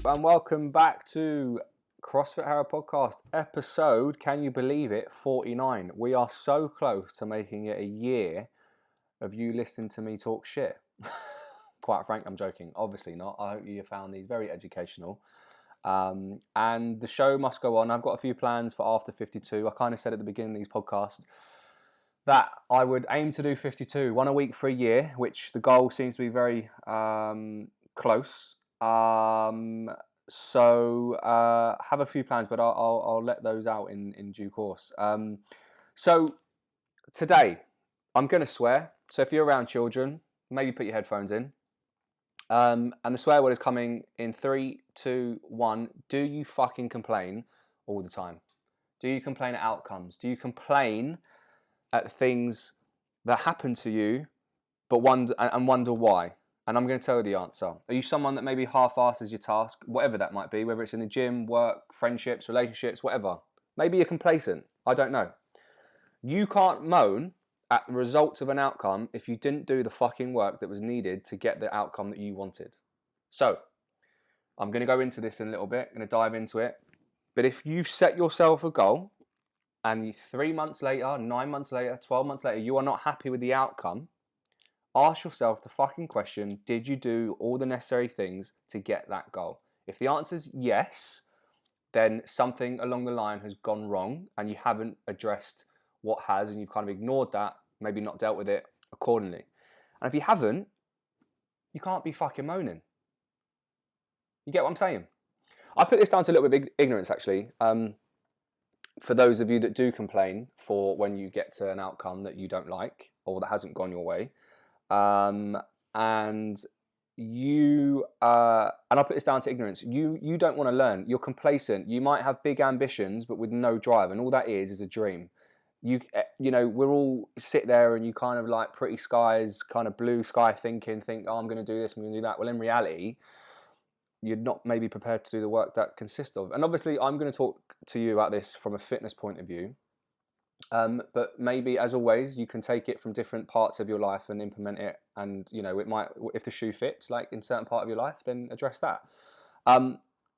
and welcome back to CrossFit Harrow Podcast episode, can you believe it, 49. We are so close to making it a year of you listening to me talk shit. Quite frank, I'm joking. Obviously not. I hope you found these very educational. And the show must go on. I've got a few plans for after 52. I kind of said at the beginning of these podcasts that I would aim to do 52, one a week for a year, which the goal seems to be very close. So have a few plans, but I'll let those out in due course. So today I'm going to swear. So if you're around children, maybe put your headphones in. And the swear word is coming in 3, 2, 1. Do you fucking complain all the time? Do you complain at outcomes? Do you complain at things that happen to you, but wonder why? And I'm going to tell you the answer. Are you someone that maybe half-asses your task, whatever that might be, whether it's in the gym, work, friendships, relationships, whatever? Maybe you're complacent. I don't know. You can't moan at the results of an outcome if you didn't do the fucking work that was needed to get the outcome that you wanted. So, I'm going to go into this in a little bit. I'm going to dive into it. But if you've set yourself a goal and 3 months later, 9 months later, 12 months later, you are not happy with the outcome, ask yourself the fucking question, did you do all the necessary things to get that goal? If the answer is yes, then something along the line has gone wrong and you haven't addressed what has, and you've kind of ignored that, maybe not dealt with it accordingly. And if you haven't, you can't be fucking moaning. You get what I'm saying? I put this down to a little bit of ignorance, actually. For those of you that do complain for when you get to an outcome that you don't like or that hasn't gone your way, and you and I put this down to ignorance. You don't want to learn. You're complacent. You might have big ambitions, but with no drive, and all that is a dream. You know, we're all sit there and you kind of like pretty skies, kind of blue sky think, oh, I'm going to do this, I'm going to do that. Well, in reality, you're not maybe prepared to do the work that consists of. And obviously, I'm going to talk to you about this from a fitness point of view. But maybe, as always, you can take it from different parts of your life and implement it. And, you know, it might, if the shoe fits, like in certain part of your life, then address that.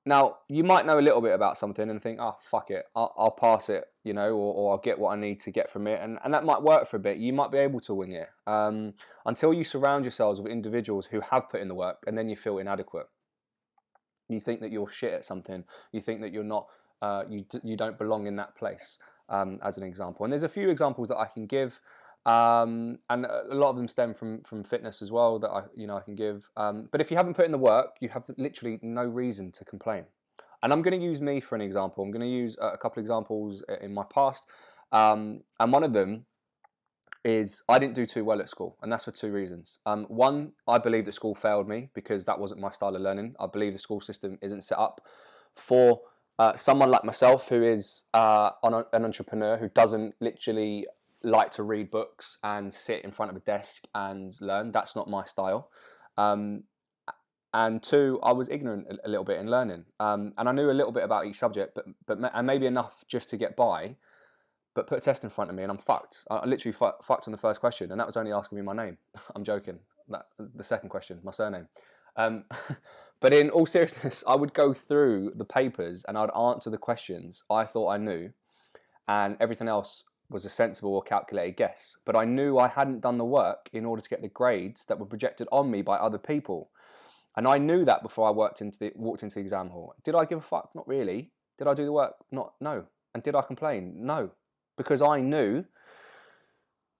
Now, you might know a little bit about something and think, oh, fuck it, I'll pass it, you know, or I'll get what I need to get from it. And that might work for a bit. You might be able to wing it until you surround yourselves with individuals who have put in the work, and then you feel inadequate. You think that you're shit at something. You think that you're not, you don't belong in that place, as an example. And there's a few examples that I can give. And a lot of them stem from fitness as well that I can give. But if you haven't put in the work, you have literally no reason to complain. And I'm going to use me for an example. I'm going to use a couple of examples in my past. And one of them is I didn't do too well at school, and that's for two reasons. One, I believe that school failed me because that wasn't my style of learning. I believe the school system isn't set up for someone like myself who is an entrepreneur who doesn't literally like to read books and sit in front of a desk and learn. That's not my style. And two, I was ignorant a little bit in learning. And I knew a little bit about each subject, and maybe enough just to get by. But put a test in front of me and I'm fucked. I literally fucked on the first question, and that was only asking me my name. I'm joking. The second question, my surname. But in all seriousness, I would go through the papers and I'd answer the questions I thought I knew, and everything else was a sensible or calculated guess. But I knew I hadn't done the work in order to get the grades that were projected on me by other people. And I knew that before I walked into the exam hall. Did I give a fuck? Not really. Did I do the work? No. And did I complain? No. Because I knew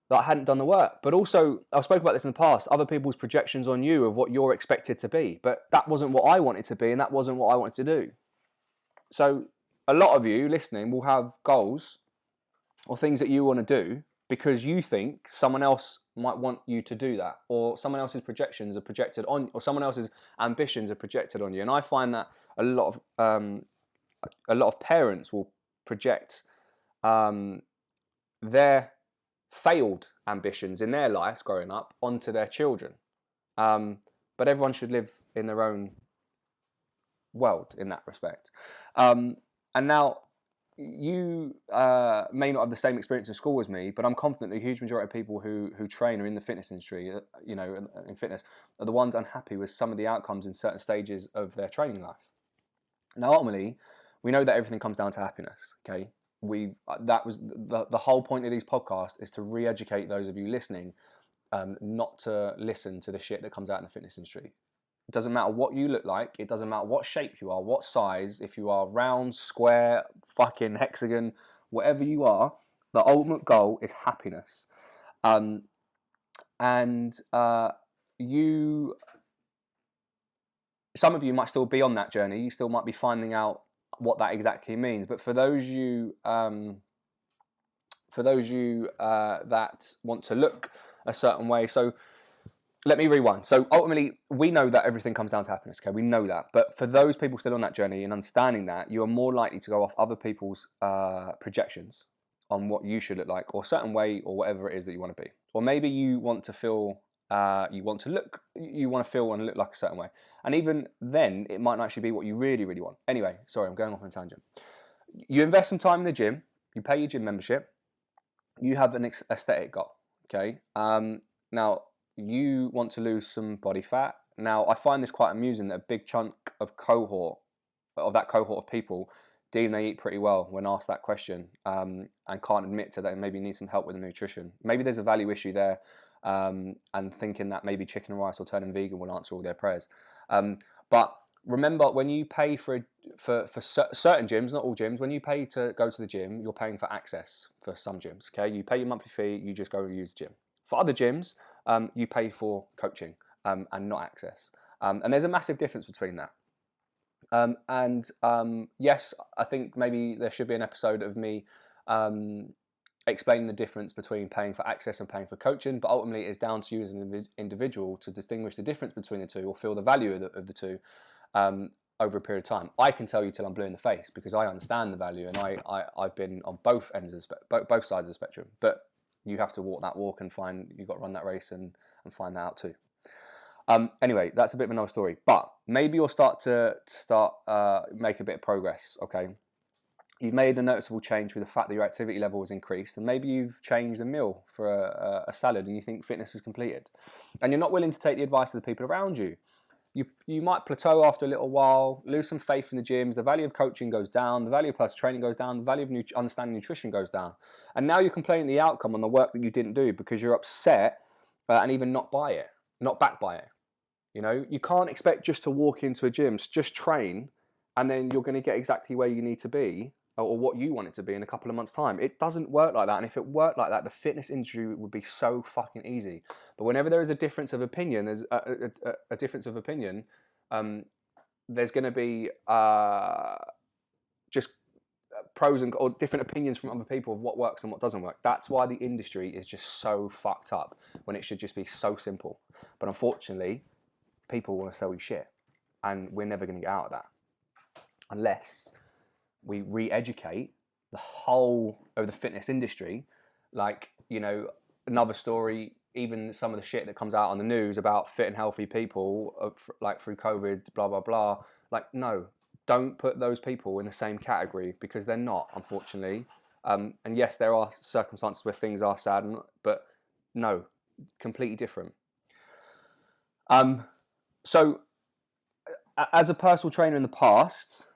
that I hadn't done the work. But also, I've spoken about this in the past, other people's projections on you of what you're expected to be. But that wasn't what I wanted to be, and that wasn't what I wanted to do. So a lot of you listening will have goals or things that you want to do because you think someone else might want you to do that, or someone else's projections are projected on, or someone else's ambitions are projected on you. And I find that a lot of parents will project their failed ambitions in their lives growing up onto their children. But everyone should live in their own world in that respect. And now, you may not have the same experience in school as me, but I'm confident the huge majority of people who train or in the fitness industry, in fitness, are the ones unhappy with some of the outcomes in certain stages of their training life. Now, ultimately, we know that everything comes down to happiness. Okay, that was the whole point of these podcasts, is to re-educate those of you listening, not to listen to the shit that comes out in the fitness industry. It doesn't matter what you look like. It doesn't matter what shape you are, what size. If you are round, square, fucking hexagon, whatever you are, the ultimate goal is happiness. And you, some of you might still be on that journey. You still might be finding out what that exactly means. But for those you that want to look a certain way, so let me rewind. So ultimately, we know that everything comes down to happiness. Okay, we know that. But for those people still on that journey and understanding that, you are more likely to go off other people's projections on what you should look like, or a certain way, or whatever it is that you want to be. Or maybe you want to feel, you want to feel and look like a certain way. And even then, it might not actually be what you really, really want. Anyway, sorry, I'm going off on a tangent. You invest some time in the gym. You pay your gym membership. You have an aesthetic goal. Okay. Now, you want to lose some body fat. Now, I find this quite amusing that a big chunk of that cohort of people deem they eat pretty well when asked that question, and can't admit to that and maybe need some help with the nutrition. Maybe there's a value issue there, and thinking that maybe chicken and rice or turning vegan will answer all their prayers. But remember, when you pay for certain gyms, not all gyms, when you pay to go to the gym, you're paying for access for some gyms. Okay, you pay your monthly fee, you just go and use the gym. For other gyms, you pay for coaching, and not access. And there's a massive difference between that. Yes, I think maybe there should be an episode of me explaining the difference between paying for access and paying for coaching, but ultimately it's down to you as an individual to distinguish the difference between the two, or feel the value of the two over a period of time. I can tell you till I'm blue in the face, because I understand the value, and I've been on both ends of both sides of the spectrum. But you have to walk that walk and you've got to run that race and find that out too. Anyway, that's a bit of another story. But maybe you'll start make a bit of progress. Okay, you've made a noticeable change with the fact that your activity level has increased, and maybe you've changed a meal for a salad, and you think fitness is completed, and you're not willing to take the advice of the people around you. You might plateau after a little while, lose some faith in the gyms, the value of coaching goes down, the value of personal training goes down, the value of understanding nutrition goes down. And now you're complaining the outcome on the work that you didn't do because you're upset, and even not backed by it. You know, you can't expect just to walk into a gym, just train, and then you're going to get exactly where you need to be, or what you want it to be in a couple of months' time. It doesn't work like that. And if it worked like that, the fitness industry would be so fucking easy. But whenever there is a difference of opinion, there's a difference of opinion. There's going to be just pros or different opinions from other people of what works and what doesn't work. That's why the industry is just so fucked up, when it should just be so simple. But unfortunately, people want to sell you shit, and we're never going to get out of that unless we re-educate the whole of the fitness industry. Like, you know, another story, even some of the shit that comes out on the news about fit and healthy people, like through COVID, blah, blah, blah. Like, no, don't put those people in the same category, because they're not, unfortunately. And yes, there are circumstances where things are sad, but no, completely different. So as a personal trainer in the past,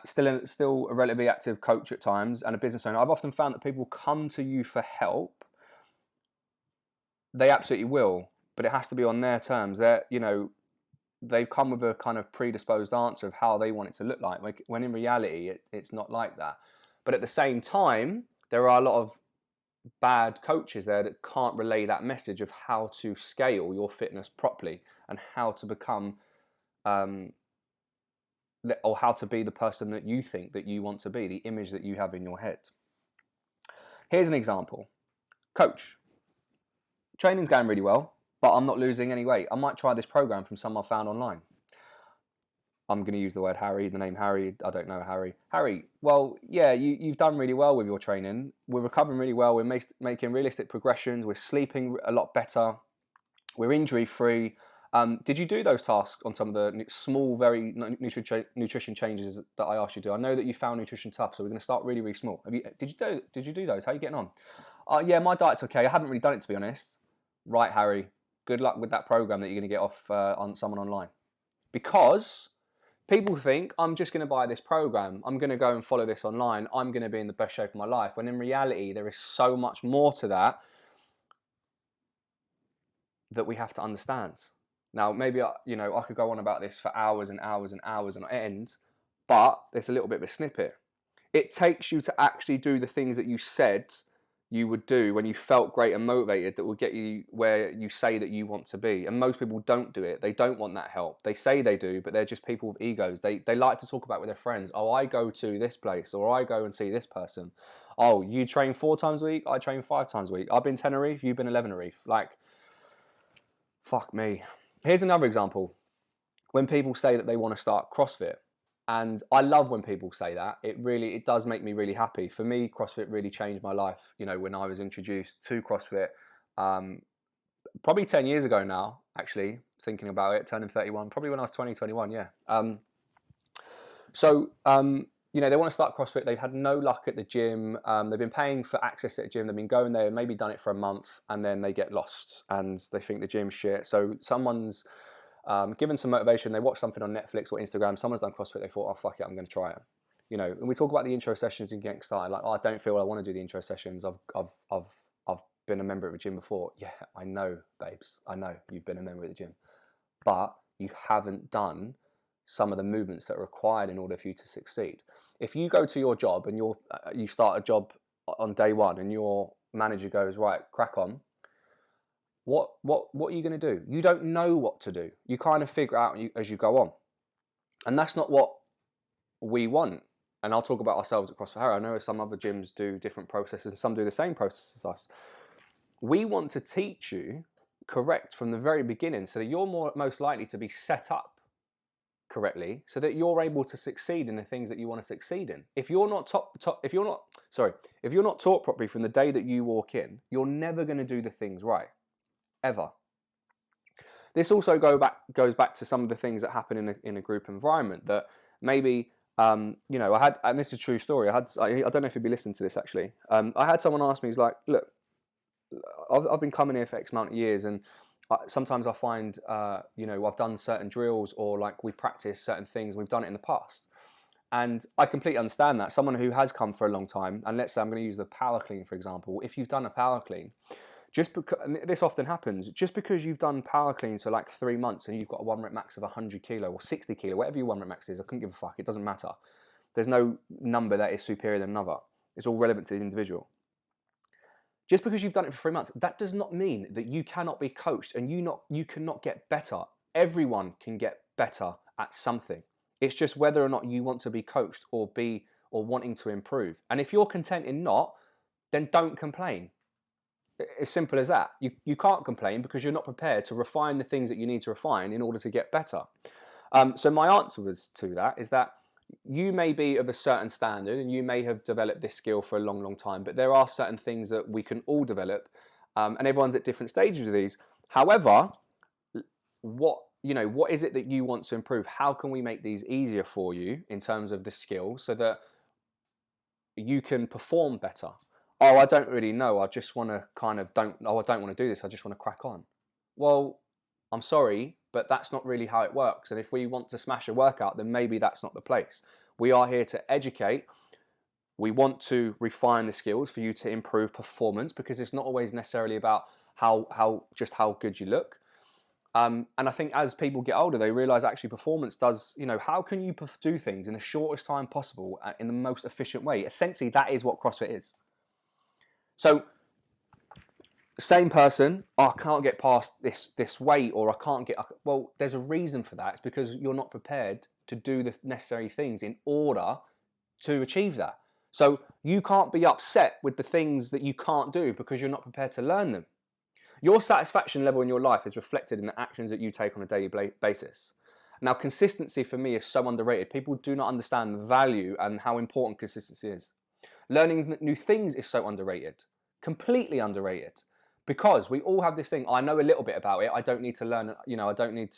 still a relatively active coach at times, and a business owner, I've often found that people come to you for help. They absolutely will, but it has to be on their terms. They come with a kind of predisposed answer of how they want it to look like, when in reality, it's not like that. But at the same time, there are a lot of bad coaches there that can't relay that message of how to scale your fitness properly, and how to become or how to be the person that you think that you want to be, the image that you have in your head. Here's an example. Coach, training's going really well, but I'm not losing any weight. I might try this program from someone I found online. I'm going to use the word Harry, the name Harry. I don't know Harry. Harry, well, yeah, you've done really well with your training. We're recovering really well. We're making realistic progressions. We're sleeping a lot better. We're injury-free. Did you do those tasks on some of the small, very nutrition changes that I asked you to do? I know that you found nutrition tough, so we're going to start really, really small. Did you do those? How are you getting on? Yeah, my diet's okay. I haven't really done it, to be honest. Right, Harry. Good luck with that program that you're going to get off on someone online, because People think I'm just going to buy this program, I'm going to go and follow this online, I'm going to be in the best shape of my life, when in reality there is so much more to that we have to understand. Now, maybe I could go on about this for hours and hours and hours and end, but there's a little bit of a snippet. It takes you to actually do the things that you said you would do when you felt great and motivated, that will get you where you say that you want to be. And most people don't do it. They don't want that help. They say they do, but they're just people with egos. They like to talk about with their friends. Oh, I go to this place, or I go and see this person. Oh, you train 4 times a week, I train 5 times a week. I've been Tenerife, you've been 11 Tenerife. Like, fuck me. Here's another example. When people say that they want to start CrossFit, and I love when people say that. It does make me really happy. For me, CrossFit really changed my life. When I was introduced to CrossFit, probably 10 years ago now, actually, thinking about it, turning 31, probably when I was 20, 21, yeah. They want to start CrossFit. They've had no luck at the gym. They've been paying for access at the gym. They've been going there, maybe done it for a month, and then they get lost and they think the gym's shit. So someone's given some motivation. They watch something on Netflix or Instagram. Someone's done CrossFit. They thought, oh, fuck it, I'm going to try it. And we talk about the intro sessions and getting started. Like, oh, I don't feel I want to do the intro sessions. I've been a member of a gym before. Yeah, I know, babes. I know you've been a member of the gym, but you haven't done some of the movements that are required in order for you to succeed. If you go to your job and you start a job on day one and your manager goes, right, crack on, what are you going to do? You don't know what to do. You kind of figure out as you go on. And that's not what we want. And I'll talk about ourselves at CrossFit Harrow. I know some other gyms do different processes and some do the same process as us. We want to teach you correct from the very beginning so that you're most likely to be set up correctly, so that you're able to succeed in the things that you want to succeed in. If you're not if you're not taught properly from the day that you walk in, you're never going to do the things right, ever. This also goes back to some of the things that happen in a group environment that maybe I had, and this is a true story. I don't know if you'd be listening to this actually. I had someone ask me, he's like, look, I've been coming here for X amount of years, and sometimes I find, I've done certain drills, or like we practice certain things, we've done it in the past. And I completely understand that. Someone who has come for a long time, and let's say I'm going to use the power clean, for example. If you've done a power clean, and this often happens, just because you've done power cleans for like 3 months and you've got a 1 rep max of 100 kilo or 60 kilo, whatever your 1 rep max is, I couldn't give a fuck. It doesn't matter. There's no number that is superior than another. It's all relevant to the individual. Just because you've done it for 3 months, that does not mean that you cannot be coached and you cannot get better. Everyone can get better at something. It's just whether or not you want to be coached or wanting to improve. And if you're content in not, then don't complain. As simple as that. You can't complain because you're not prepared to refine the things that you need to refine in order to get better. So my answer to that is that you may be of a certain standard and you may have developed this skill for a long, long time, but there are certain things that we can all develop, and everyone's at different stages of these. However, what is it that you want to improve? How can we make these easier for you in terms of the skill so that you can perform better? Oh, I don't really know. I just want to I don't want to do this. I just want to crack on. Well, I'm sorry, but that's not really how it works. And if we want to smash a workout, then maybe that's not the place. We are here to educate. We want to refine the skills for you to improve performance, because it's not always necessarily about how good you look. And I think as people get older, they realize actually performance does, how can you do things in the shortest time possible in the most efficient way? Essentially, that is what CrossFit is. So, same person, oh, I can't get past this weight, or I can't get, well, there's a reason for that. It's because you're not prepared to do the necessary things in order to achieve that. So you can't be upset with the things that you can't do because you're not prepared to learn them. Your satisfaction level in your life is reflected in the actions that you take on a daily basis. Now, consistency for me is so underrated. People do not understand the value and how important consistency is. Learning new things is so underrated, completely underrated, because we all have this thing, I know a little bit about it, I don't need to learn, I don't need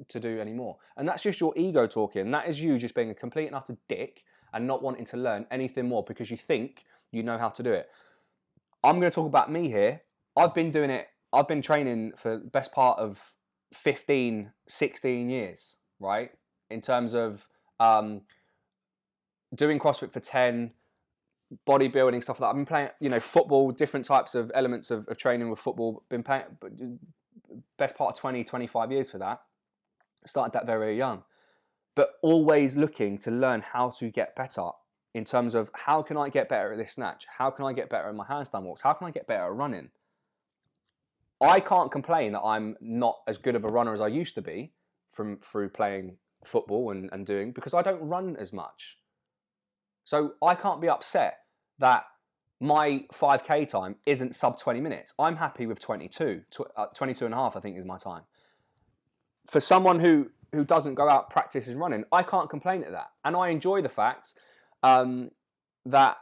to do anymore. And that's just your ego talking. That is you just being a complete and utter dick and not wanting to learn anything more because you think you know how to do it. I'm going to talk about me here. I've been training for the best part of 15, 16 years, right? in terms of doing CrossFit for 10, bodybuilding, stuff like that. I've been playing, you know, football, different types of elements of training with football. Been playing best part of 20, 25 years for that. Started that very, very young. But always looking to learn how to get better in terms of how can I get better at this snatch? How can I get better at my handstand walks? How can I get better at running? I can't complain that I'm not as good of a runner as I used to be through playing football and doing, because I don't run as much. So I can't be upset that my 5K time isn't sub 20 minutes. I'm happy with 22 and a half, I think is my time. For someone who doesn't go out practicing running, I can't complain at that. And I enjoy the fact that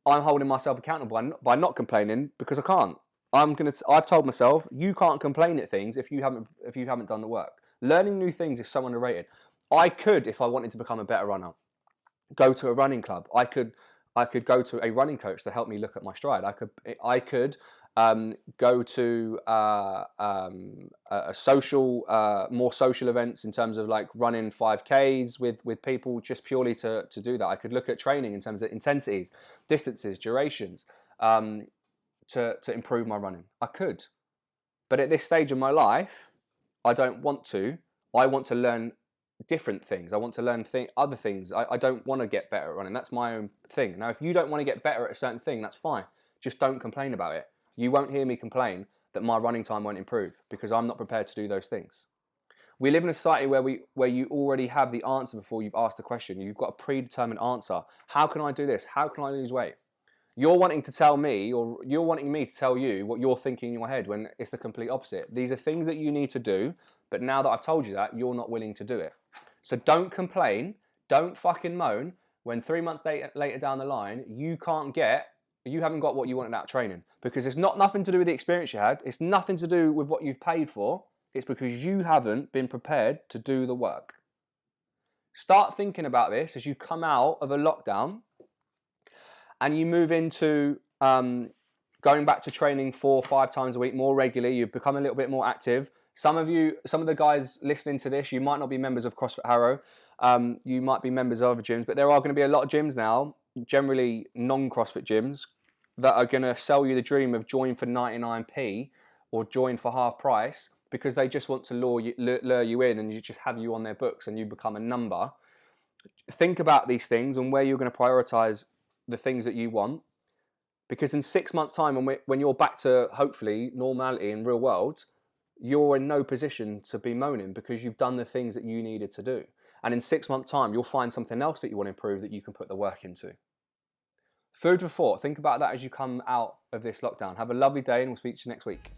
I'm holding myself accountable by not complaining, because I can't. I've told myself, you can't complain at things if you haven't done the work. Learning new things is so underrated. I could, if I wanted to become a better runner, go to a running club. I could go to a running coach to help me look at my stride. I could go to a social, more social events in terms of like running 5Ks with people, just purely to do that. I could look at training in terms of intensities, distances, durations, to improve my running. I could, but at this stage of my life, I don't want to. I want to learn different things. I want to learn other things. I don't want to get better at running. That's my own thing. Now, if you don't want to get better at a certain thing, that's fine. Just don't complain about it. You won't hear me complain that my running time won't improve, because I'm not prepared to do those things. We live in a society where you already have the answer before you've asked the question. You've got a predetermined answer. How can I do this? How can I lose weight? You're wanting to tell me, or you're wanting me to tell you what you're thinking in your head, when it's the complete opposite. These are things that you need to do, but now that I've told you that, you're not willing to do it. So don't complain, don't fucking moan when 3 months later down the line, you haven't got what you wanted out of training, because it's nothing to do with the experience you had. It's nothing to do with what you've paid for. It's because you haven't been prepared to do the work. Start thinking about this as you come out of a lockdown and you move into going back to training 4 or 5 times a week more regularly. You've become a little bit more active. Some of the guys listening to this, you might not be members of CrossFit Harrow. You might be members of other gyms, but there are going to be a lot of gyms now, generally non-CrossFit gyms, that are going to sell you the dream of join for 99p or join for half price, because they just want to lure you in and just have you on their books and you become a number. Think about these things and where you're going to prioritize the things that you want, because in 6 months' time, when you're back to hopefully normality in real world, you're in no position to be moaning, because you've done the things that you needed to do. And in 6 months' time, you'll find something else that you want to improve that you can put the work into. Food for thought. Think about that as you come out of this lockdown. Have a lovely day, and we'll speak to you next week.